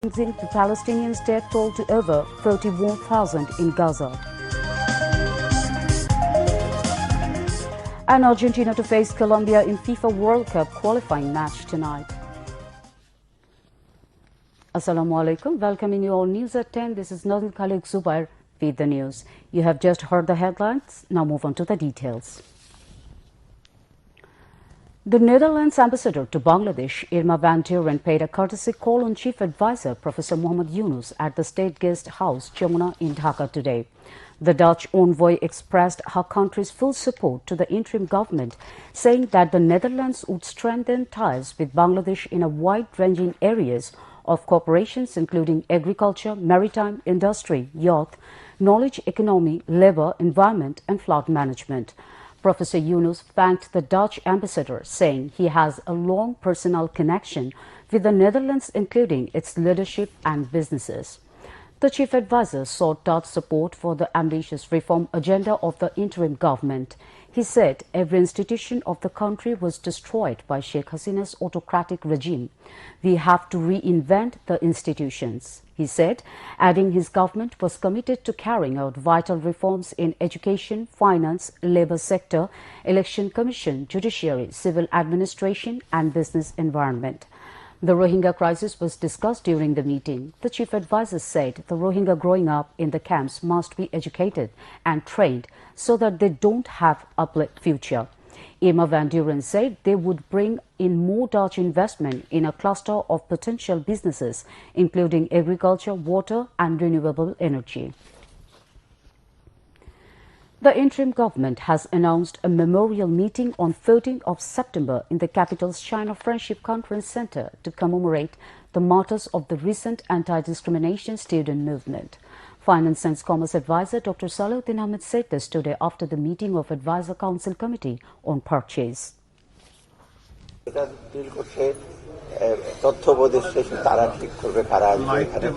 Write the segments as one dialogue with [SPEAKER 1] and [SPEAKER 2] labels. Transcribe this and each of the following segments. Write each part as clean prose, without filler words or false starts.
[SPEAKER 1] The Palestinians' death toll to over 31,000 in Gaza. And Argentina to face Colombia in FIFA World Cup qualifying match tonight. Assalamu alaikum. Welcoming you all news at 10. This is Nazil Khalik Zubair with the news. You have just heard the headlines. Now move on to the details. The Netherlands ambassador to Bangladesh, Irma van Duren, paid a courtesy call on Chief Advisor Professor Mohammed Yunus at the State Guest House, Jamuna in Dhaka today. The Dutch envoy expressed her country's full support to the interim government, saying that the Netherlands would strengthen ties with Bangladesh in a wide-ranging areas of cooperations including agriculture, maritime, industry, youth, knowledge economy, labour, environment and flood management. Professor Yunus thanked the Dutch ambassador, saying he has a long personal connection with the Netherlands, including its leadership and businesses. The chief advisor sought Dutch support for the ambitious reform agenda of the interim government. He said every institution of the country was destroyed by Sheikh Hasina's autocratic regime. We have to reinvent the institutions, he said, adding his government was committed to carrying out vital reforms in education, finance, labour sector, election commission, judiciary, civil administration and business environment. The Rohingya crisis was discussed during the meeting. The chief advisor said the Rohingya growing up in the camps must be educated and trained so that they don't have a future. Irma van Duren said they would bring in more Dutch investment in a cluster of potential businesses, including agriculture, water and renewable energy. The interim government has announced a memorial meeting on 13th of September in the capital's China Friendship Conference Center to commemorate the martyrs of the recent anti-discrimination student movement. Finance and Commerce Advisor Dr. Salahuddin Ahmed said this today after the meeting of Advisor Council Committee on Purchase.
[SPEAKER 2] তথ্য উপদেষ্টা তারা ঠিক করবে কারা আসবে এখানে,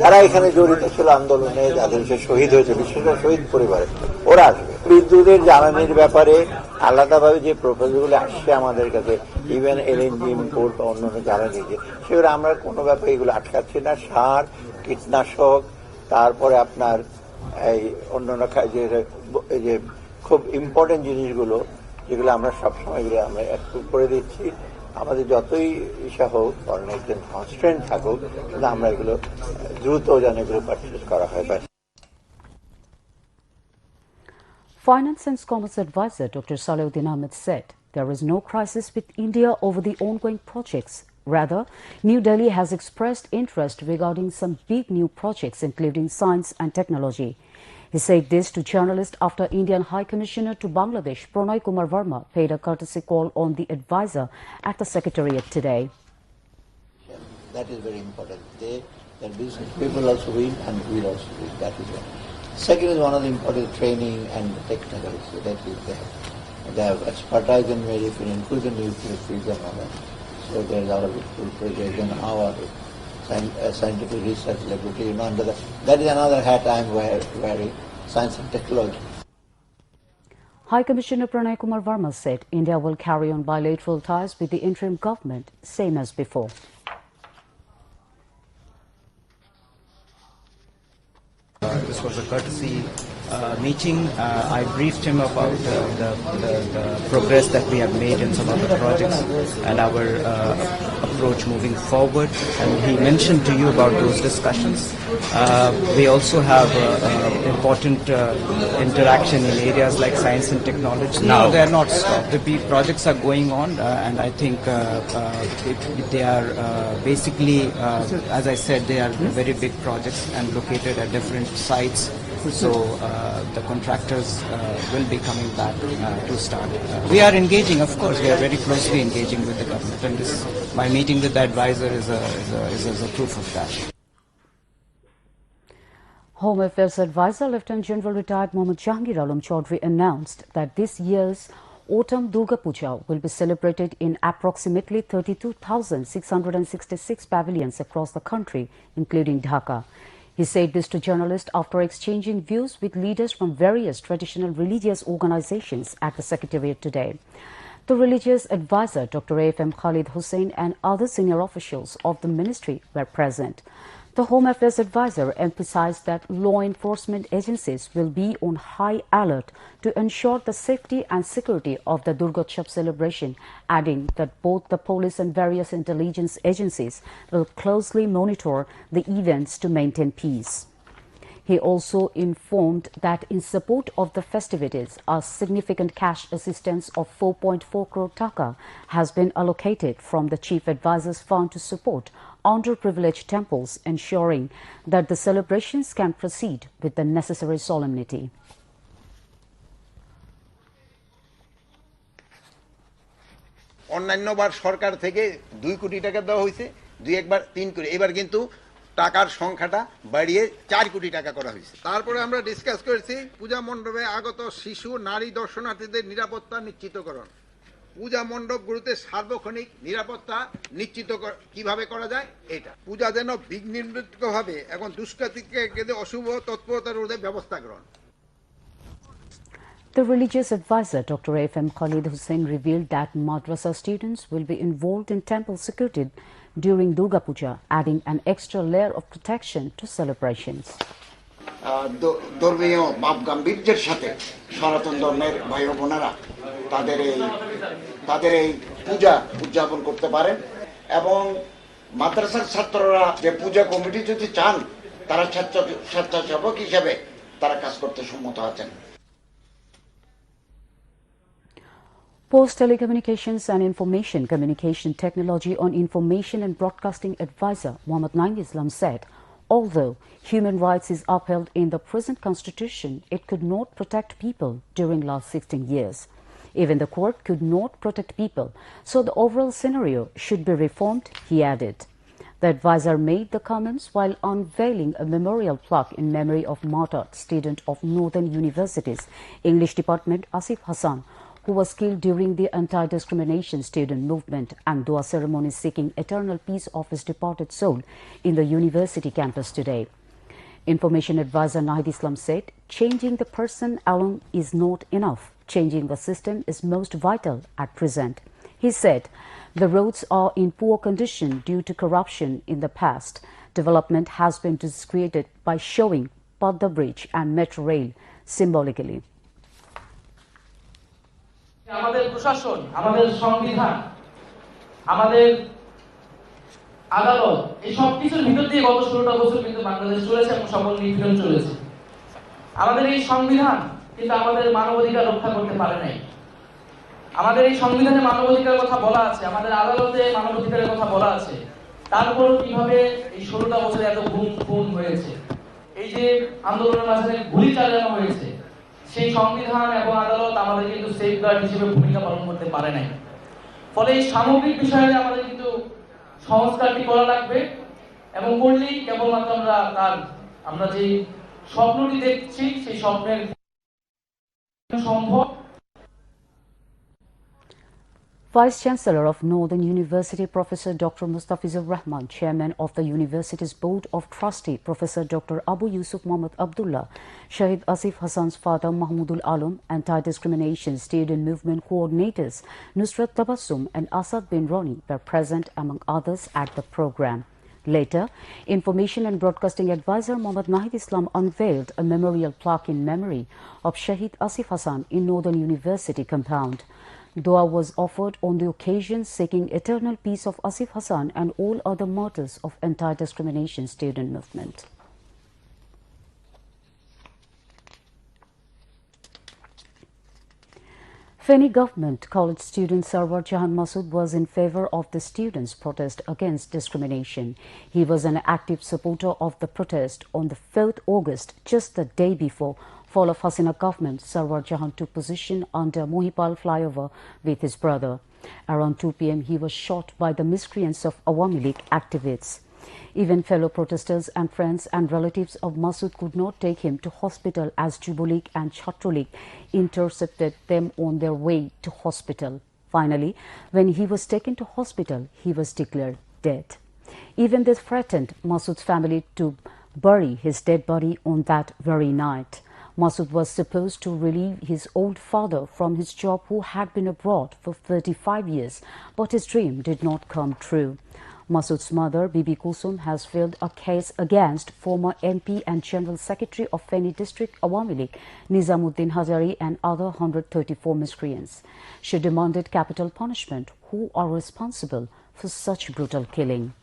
[SPEAKER 2] যারা এখানে জড়িত ছিল আন্দোলনে, যাদের শহীদ হয়েছে, বিশেষ করে শহীদ পরিবারে, ওরা আসবে। বিদ্যুতের জ্বালানির ব্যাপারে আলাদাভাবে যে প্রপোজালগুলো আসছে আমাদের কাছে, ইভেন এলএনজি ইম্পোর্ট বা অন্যান্য জ্বালানি, সেগুলো আমরা কোনো ব্যাপারে এগুলো আটকাচ্ছি না। সার, কীটনাশক, তারপরে আপনার এই অন্যান্য যে খুব ইম্পর্টেন্ট জিনিসগুলো, যেগুলো আমরা সবসময় এগুলো আমরা একটু করে দিচ্ছি। আমাদের যতই ইচ্ছা হোক, অনেকদিন কনস্ট্রেন্ট থাকুক, কিন্তু আমরা এগুলো দ্রুত যেন এগুলো পারচেজ করা হয়।
[SPEAKER 1] Finance and Commerce Advisor Dr. Salahuddin Ahmed said there is no crisis with India over the ongoing projects. Rather, New Delhi has expressed interest regarding some big new projects, including science and technology. He said this to journalists after Indian High Commissioner to Bangladesh, Pranay Kumar Verma, paid a courtesy call on the advisor at the Secretariat today.
[SPEAKER 2] That is very important. The business people also win and we also win. That is one. Second is one of the important training and technical. So that is there. They have expertise in very field, including nuclear fields and all that. So there is our full project and our scientific research laboratory, under that is another hat I am wearing, science and technology.
[SPEAKER 1] High Commissioner Pranay Kumar Verma said India will carry on bilateral ties with the interim government, same as before.
[SPEAKER 3] This was a courtesy meeting. I briefed him about the progress that we have made in some of the projects and our approach moving forward. And he mentioned to you about those discussions. We also have important interaction in areas like science and technology. No, they are not stopped. The projects are going on, and I think they are basically, as I said, they are very big projects and located at different sites. So the contractors will be coming back to start. We are engaging, of course, we are very closely engaging with the government, and my meeting with the advisor is a proof of that.
[SPEAKER 1] Home Affairs Advisor Lieutenant General retired Mohammad Jahangir Alam Chaudhry announced that this year's Autumn Durga Puja will be celebrated in approximately 32,666 pavilions across the country, including Dhaka. He said this to journalists after exchanging views with leaders from various traditional religious organizations at the Secretariat today. The religious advisor, Dr. A.F.M. Khalid Hussain, and other senior officials of the ministry were present. The Home Affairs advisor emphasized that law enforcement agencies will be on high alert to ensure the safety and security of the Durgotsav celebration, adding that both the police and various intelligence agencies will closely monitor the events to maintain peace. He also informed that in support of the festivities, a significant cash assistance of 4.4 crore taka has been allocated from the Chief Advisor's Fund to support underprivileged temples, ensuring that the celebrations can proceed with the necessary solemnity.
[SPEAKER 4] অন্যান্যবার সরকার থেকে 2 কোটি টাকা দেওয়া হয়েছে, দুই একবার 3 কোটি, এবার কিন্তু টাকার সংখ্যাটা বাড়িয়ে 4 কোটি টাকা করা হয়েছে। তারপরে আমরা ডিসকাস করেছি পূজা মণ্ডপে আগত শিশু নারী দর্শনার্থীদের নিরাপত্তা নিশ্চিতকরণ। পূজা মণ্ডপগুলোতে সার্বক্ষণিক নিরাপত্তা নিশ্চিত কিভাবে করা যায়, এটা পূজা যেন বিঘ্নিতভাবে এবং দুষ্কৃতিকে অশুভ তৎপরতা রোধে ব্যবস্থা গ্রহণ।
[SPEAKER 1] The religious advisor, Dr. F.M. Khalid Hussain, revealed that madrasa students will be involved in temple security during Durga Puja, adding an extra layer of protection to celebrations.
[SPEAKER 5] ধর্মীয় ভাব গাম্ভীর্যের সাথে সনাতন ধর্মের ভাই বোনেরা তাদের এই পূজা উদযাপন করতে পারেন এবং মাদ্রাসার ছাত্ররা যে পূজা কমিটি যদি চান তারা স্বেচ্ছাসেবক হিসেবে তারা কাজ করতে সম্মত আছেন।
[SPEAKER 1] Post Telecommunications and Information Communication Technology on Information and Broadcasting Advisor Muhammad Naim Islam said, although human rights is upheld in the present constitution, it could not protect people during last 16 years. Even the court could not protect people, so the overall scenario should be reformed, he added. The advisor made the comments while unveiling a memorial plaque in memory of martyred student of Northern University's English Department Asif Hassan, who was killed during the anti-discrimination student movement and dua ceremony seeking eternal peace of his departed soul in the university campus today. Information advisor Nahid Islam said, changing the person alone is not enough. Changing the system is most vital at present. He said, the roads are in poor condition due to corruption in the past. Development has been discredited by showing Padda Bridge and Metro Rail symbolically.
[SPEAKER 6] আমাদের প্রশাসন, আমাদের সংবিধান, আমাদের আদালত, এই সব কিছুর ভিতর দিয়ে গত 16টা বছর কিন্তু বাংলাদেশ চলেছে এবং সকল নিপীড়ন চলেছে। আমাদের এই সংবিধান কিন্তু আমাদের মানবাধিকার রক্ষা করতে পারে নাই। আমাদের এই সংবিধানে মানবাধিকারের কথা বলা আছে, আমাদের আদালতে মানবাধিকারের কথা বলা আছে, তারপরও কিভাবে এই 16টা বছরে এত খুন হয়েছে, এই যে আন্দোলনের মাঝখানে গুলি চালানো হয়েছে, সেই সংবিধান এবং আদালত আমাদের কিন্তু সেফগার্ড হিসেবে ভূমিকা পালন করতে পারে নাই। ফলে এই সামগ্রিক বিষয়ে আমাদের কিন্তু সংস্কারটি করা লাগবে এবং করলেই কেবলমাত্র আমরা যে স্বপ্নটি দেখছি সেই স্বপ্নের সম্ভব।
[SPEAKER 1] Vice-Chancellor of Northern University, Professor Dr. Mustafizur Rahman, Chairman of the University's Board of Trustee, Professor Dr. Abu Yusuf Muhammad Abdullah, Shahid Asif Hassan's father Mahmudul Alam, Anti-Discrimination Student Movement Coordinators Nusrat Tabassum and Asad bin Roni were present among others at the program. Later, Information and Broadcasting Advisor Muhammad Nahid Islam unveiled a memorial plaque in memory of Shahid Asif Hassan in Northern University compound. Dua was offered on the occasion seeking eternal peace of Asif Hassan and all other martyrs of anti-discrimination student movement. Feni government college student Sarwar Jahan Masood was in favor of the students' protest against discrimination. He was an active supporter of the protest on the 4th August, just the day before fall of Hasina government. Sarwar Jahan took position under Mohipal flyover with his brother. Around 2 p.m. he was shot by the miscreants of Awami League activists. Even fellow protesters and friends and relatives of Masood could not take him to hospital as Jubilee and Chhatro League intercepted them on their way to hospital. Finally, when he was taken to hospital, he was declared dead. Even they threatened Masood's family to bury his dead body on that very night. Masood was supposed to relieve his old father from his job, who had been abroad for 35 years, but his dream did not come true. Masood's mother, Bibi Kusum, has filed a case against former MP and General Secretary of Feni District Awami League, Nizamuddin Hazari, and other 134 miscreants. She demanded capital punishment. Who are responsible for such brutal killing?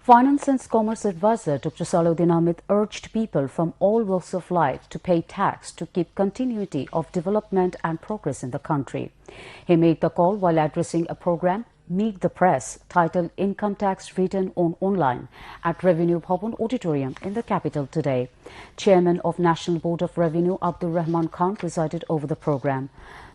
[SPEAKER 1] Finance and Commerce Advisor Dr. Salahuddin Ahmed urged people from all walks of life to pay tax to keep continuity of development and progress in the country. He made the call while addressing a program, Meet the Press, titled Income Tax Written on Online at Revenue Bhavan Auditorium in the capital today. Chairman of National Board of Revenue Abdul Rahman Khan presided over the program.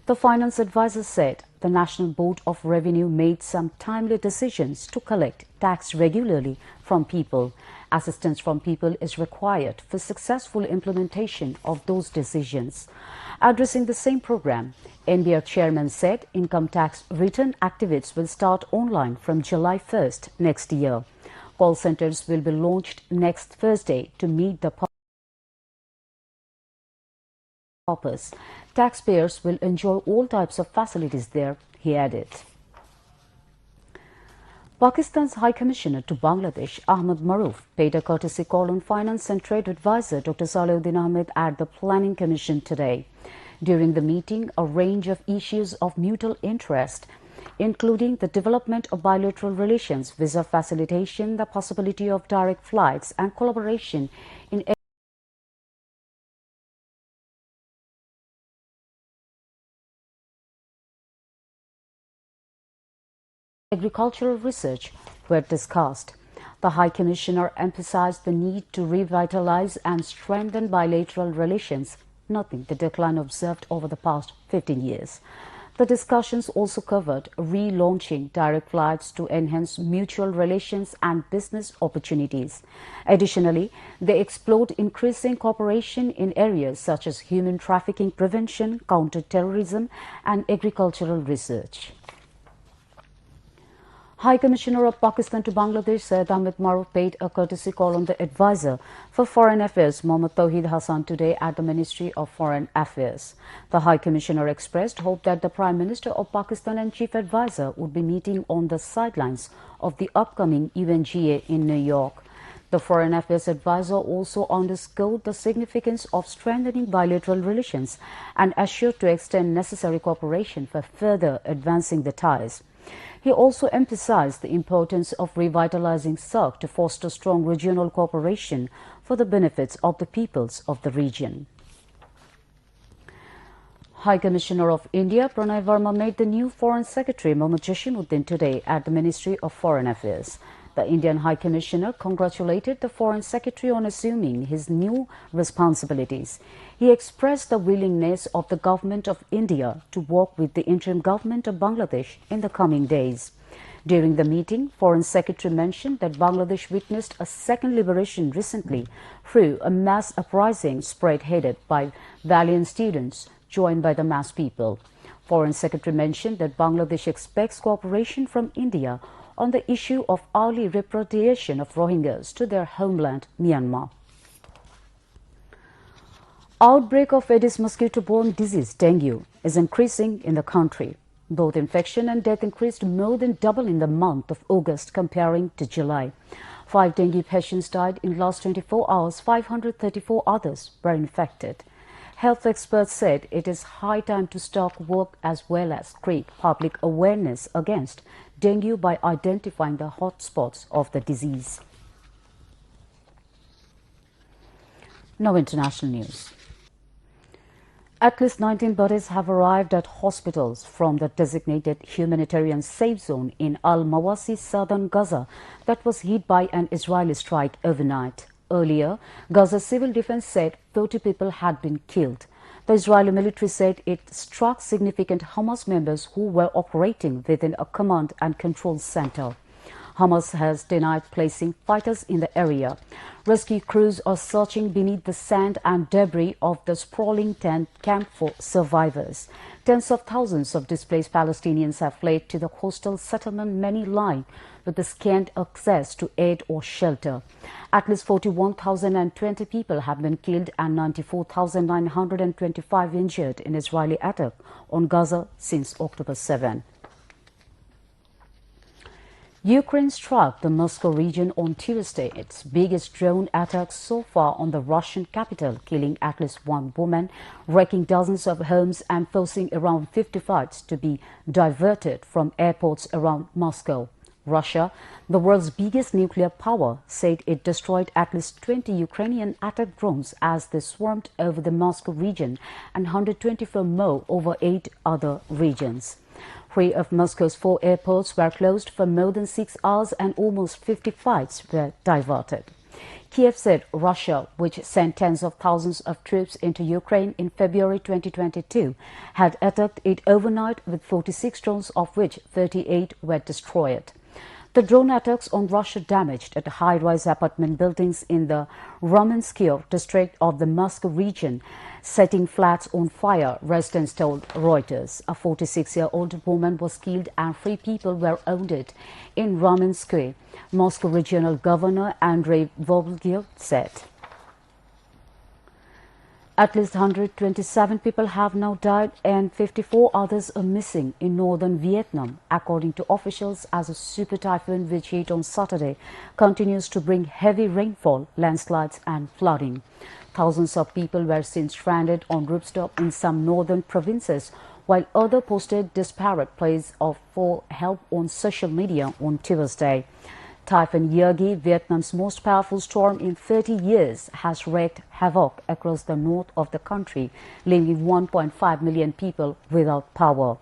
[SPEAKER 1] The finance advisor said the National Board of Revenue made some timely decisions to collect tax regularly from people. Assistance from people is required for successful implementation of those decisions. Addressing the same program, NBR chairman said income tax return activities will start online from July 1st next year. Call centers will be launched next Thursday to meet the purpose. Taxpayers will enjoy all types of facilities there, he added. Pakistan's High Commissioner to Bangladesh, Ahmad Maroof, paid a courtesy call on Finance and Trade Advisor Dr. Salahuddin Ahmed at the Planning Commission today. During the meeting, a range of issues of mutual interest, including the development of bilateral relations, visa facilitation, the possibility of direct flights, and collaboration in agricultural research were discussed. The High Commissioner emphasized the need to revitalize and strengthen bilateral relations, noting the decline observed over the past 15 years. The discussions also covered relaunching direct flights to enhance mutual relations and business opportunities. Additionally, they explored increasing cooperation in areas such as human trafficking prevention, counter-terrorism, and agricultural research. High Commissioner of Pakistan to Bangladesh, Syed Ahmed Maroof, paid a courtesy call on the advisor for Foreign Affairs, Mohammad Tawheed Hassan, today at the Ministry of Foreign Affairs. The High Commissioner expressed hope that the Prime Minister of Pakistan and Chief Advisor would be meeting on the sidelines of the upcoming UNGA in New York. The Foreign Affairs Advisor also underscored the significance of strengthening bilateral relations and assured to extend necessary cooperation for further advancing the ties. He also emphasized the importance of revitalizing SAARC to foster strong regional cooperation for the benefits of the peoples of the region. High Commissioner of India, Pranay Verma, made the new Foreign Secretary, Mohammad Jashimuddin, today at the Ministry of Foreign Affairs. The Indian High Commissioner congratulated the Foreign Secretary on assuming his new responsibilities. He expressed the willingness of the Government of India to work with the interim government of Bangladesh in the coming days. During the meeting, Foreign Secretary mentioned that Bangladesh witnessed a second liberation recently through a mass uprising spearheaded by valiant students joined by the mass people. Foreign Secretary mentioned that Bangladesh expects cooperation from India on the issue of early repatriation of Rohingyas to their homeland, Myanmar. Outbreak of Aedes mosquito-borne disease, dengue, is increasing in the country. Both infection and death increased more than double in the month of August comparing to July. 5 dengue patients died in the last 24 hours. 534 others were infected. Health experts said it is high time to start work as well as create public awareness against dengue by identifying the hotspots of the disease. Now international news. At least 19 bodies have arrived at hospitals from the designated humanitarian safe zone in al-Mawasi, southern Gaza, that was hit by an Israeli strike overnight. Earlier, Gaza Civil Defense said 30 people had been killed. The Israeli military said it struck significant Hamas members who were operating within a command and control center. Hamas has denied placing fighters in the area. Rescue crews are searching beneath the sand and debris of the sprawling tent camp for survivors. Tens of thousands of displaced Palestinians have fled to the coastal settlement, many lying with the scant access to aid or shelter. At least 41,020 people have been killed and 94,925 injured in Israeli attack on Gaza since October 7. Ukraine struck the Moscow region on Tuesday, its biggest drone attack so far on the Russian capital, killing at least one woman, wrecking dozens of homes and forcing around 50 flights to be diverted from airports around Moscow. Russia, the world's biggest nuclear power, said it destroyed at least 20 Ukrainian attack drones as they swarmed over the Moscow region and 124 more over 8 other regions. 3 of Moscow's 4 airports were closed for more than 6 hours and almost 50 flights were diverted. Kiev said Russia, which sent tens of thousands of troops into Ukraine in February 2022, had attacked it overnight with 46 drones, of which 38 were destroyed. The drone attacks on Russia damaged at high-rise apartment buildings in the Romanskoye district of the Moscow region, setting flats on fire, residents told Reuters. A 46-year-old woman was killed and 3 people were wounded in Romanskoye, Moscow Regional Governor Andrei Volgil said. At least 127 people have now died and 54 others are missing in northern Vietnam, according to officials, as a super typhoon which hit on Saturday continues to bring heavy rainfall, landslides and flooding. Thousands of people were seen stranded on rooftops in some northern provinces, while others posted disparate pleas for help on social media on Tuesday. Typhoon Yagi, Vietnam's most powerful storm in 30 years, has wreaked havoc across the north of the country, leaving 1.5 million people without power.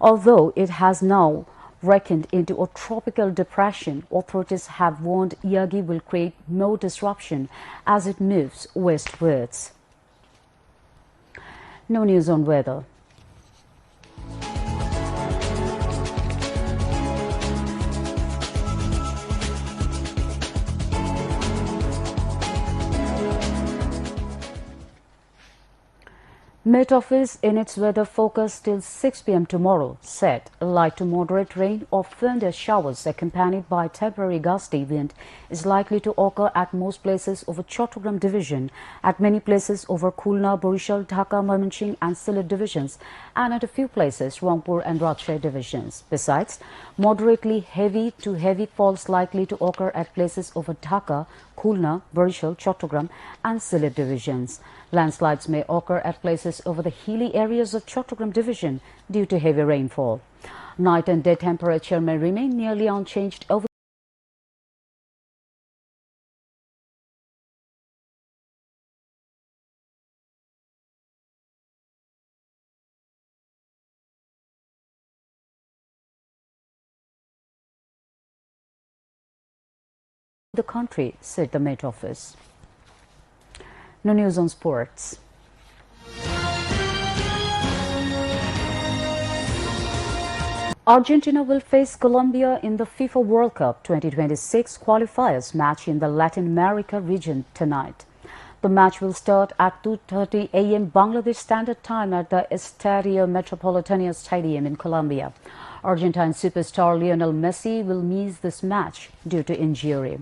[SPEAKER 1] Although it has now weakened into a tropical depression, authorities have warned Yagi will create more disruption as it moves westwards. No news on weather. Met Office, in its weather forecast till 6 p.m. tomorrow, said light to moderate rain or thunder showers accompanied by temporary gusty wind is likely to occur at most places over Chattogram division, at many places over Khulna, Borishal, Dhaka, Mymensingh and Sylhet divisions, and at a few places Rangpur and Rajshahi divisions. Besides, moderately heavy to heavy falls likely to occur at places over Dhaka, Khulna, Borishal, Chattogram and Sylhet divisions. Landslides may occur at places over the hilly areas of Chattogram division due to heavy rainfall. Night and day temperature may remain nearly unchanged over the country, said the Met Office. No news on sports. Argentina will face Colombia in the FIFA World Cup 2026 qualifiers match in the Latin America region tonight. The match will start at 2:30 a.m. Bangladesh Standard Time at the Estadio Metropolitano Stadium in Colombia. Argentine superstar Lionel Messi will miss this match due to injury.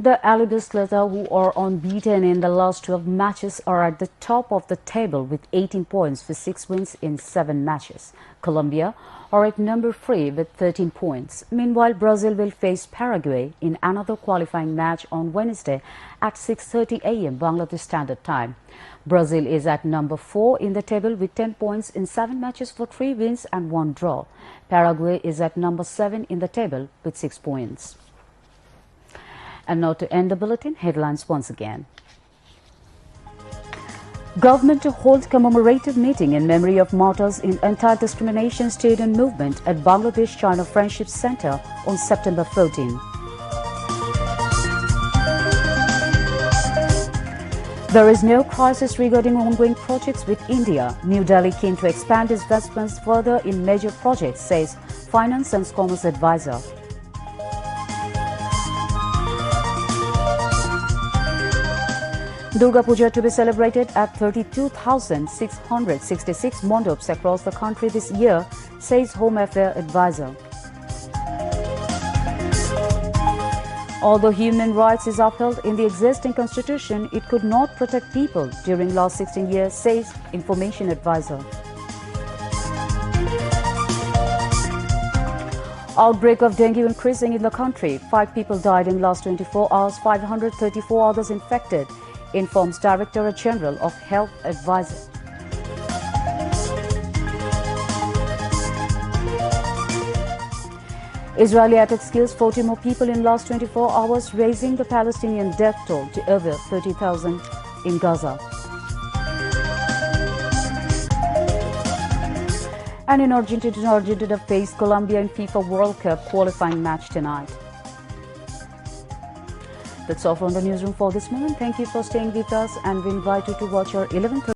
[SPEAKER 1] The Albiceleste, who are unbeaten in the last 12 matches, are at the top of the table with 18 points for 6 wins in 7 matches. Colombia are at number 3 with 13 points. Meanwhile, Brazil will face Paraguay in another qualifying match on Wednesday at 6:30 a.m. Bangladesh Standard Time. Brazil is at number 4 in the table with 10 points in 7 matches for 3 wins and 1 draw. Paraguay is at number 7 in the table with 6 points. And now to end the bulletin, headlines once again. Government to hold commemorative meeting in memory of martyrs in anti-discrimination student movement at Bangladesh-China Friendship Center on September 14. There is no crisis regarding ongoing projects with India. New Delhi keen to expand its investments further in major projects, says Finance and Commerce Advisor. Durga Puja to be celebrated at 32,666 mondaps across the country this year, says Home Affairs Advisor. Although human rights is upheld in the existing constitution, it could not protect people during last 16 years, says Information Advisor. Outbreak of dengue increasing in the country. 5 people died in last 24 hours, 534 others infected, informs Director General of Health Advisor. Israeli attacks kills 40 more people in last 24 hours, raising the Palestinian death toll to over 30,000 in Gaza. And in Argentina face Colombia in FIFA World Cup qualifying match tonight. That's all from the newsroom for this moment. Thank you for staying with us, and we invite you to watch our 11:30